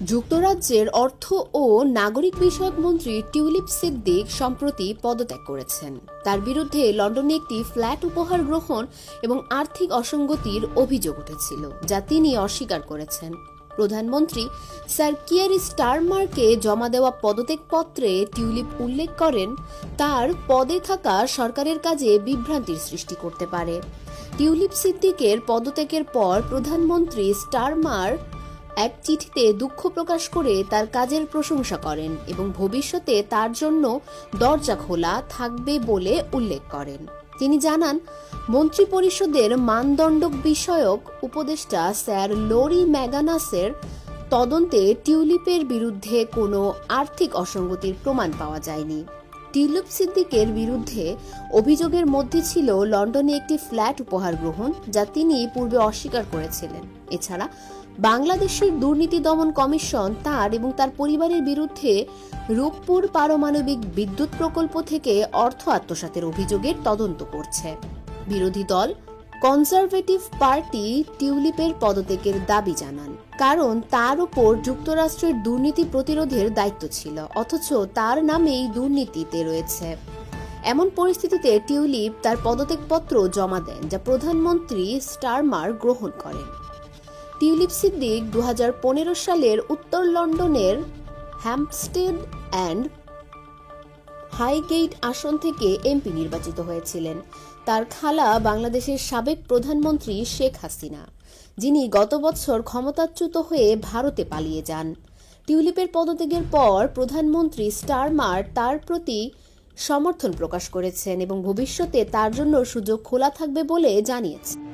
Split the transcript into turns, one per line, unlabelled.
যুক্তরাজ্যের অর্থ ও নাগরিক বিষয়ক মন্ত্রী টিউলিপ সিদ্দিক সম্প্রতি পদত্যাগ করেছেন। তার বিরুদ্ধে লন্ডনে একটি ফ্ল্যাট উপহার গ্রহণ এবং আর্থিক অসঙ্গতির অভিযোগ উঠেছিল, যা তিনি অস্বীকার করেছেন। প্রধানমন্ত্রী স্যার কিয়ার স্টারমারকে জমা দেওয়া পদত্যাগপত্রে টিউলিপ উল্লেখ করেন, তার পদে থাকা সরকারের কাজে বিভ্রান্তির সৃষ্টি করতে পারে। টিউলিপ সিদ্দিকের পদত্যাগের পর প্রধানমন্ত্রী স্টারমার এক চিঠিতে দুঃখ প্রকাশ করে তার কাজের প্রশংসা করেন এবং ভবিষ্যতে তার জন্য দরজা খোলা থাকবে বলে উল্লেখ করেন। তিনি জানান, মন্ত্রিপরিষদের মানদণ্ড বিষয়ক উপদেষ্টা স্যার লরি ম্যাগানাসের তদন্তে টিউলিপের বিরুদ্ধে কোনো আর্থিক অসঙ্গতির প্রমাণ পাওয়া যায়নি। টিউলিপ সিদ্দিকের বিরুদ্ধে অভিযোগের মধ্যে ছিল লন্ডনে একটি ফ্ল্যাট উপহার গ্রহণ, যা তিনি পূর্বে অস্বীকার করেছিলেন। এছাড়া বাংলাদেশের দুর্নীতি দমন কমিশন তার এবং তার পরিবারের বিরুদ্ধে রূপপুর পারমাণবিক বিদ্যুৎ প্রকল্প থেকে অর্থ আত্মসাতের অভিযোগের তদন্ত করছে। বিরোধী দল কনজারভেটিভ পার্টি টিউলিপের পদত্যাগের দাবি জানান, কারণ তার উপর যুক্তরাষ্ট্রের দুর্নীতি প্রতিরোধের দায়িত্ব ছিল, অথচ তার নামেই দুর্নীতিতে রয়েছে। এমন পরিস্থিতিতে টিউলিপ তার পদত্যাগপত্র জমা দেন, যা প্রধানমন্ত্রী স্টারমার গ্রহণ করেন। টিউলিপ সিদ্দিক 2015 সালের উত্তর লন্ডনের হ্যাম্পস্টেড অ্যান্ড হাইগেট আসন থেকে এমপি নির্বাচিত হয়েছিলেন। তার খালা বাংলাদেশের সাবেক প্রধানমন্ত্রী শেখ হাসিনা, যিনি গত বছর ক্ষমতাচ্যুত হয়ে ভারতে পালিয়ে যান। টিউলিপের পদত্যাগের পর প্রধানমন্ত্রী স্টারমার তার প্রতি সমর্থন প্রকাশ করেছেন এবং ভবিষ্যতে তার জন্য সুযোগ খোলা থাকবে বলে জানিয়েছেন।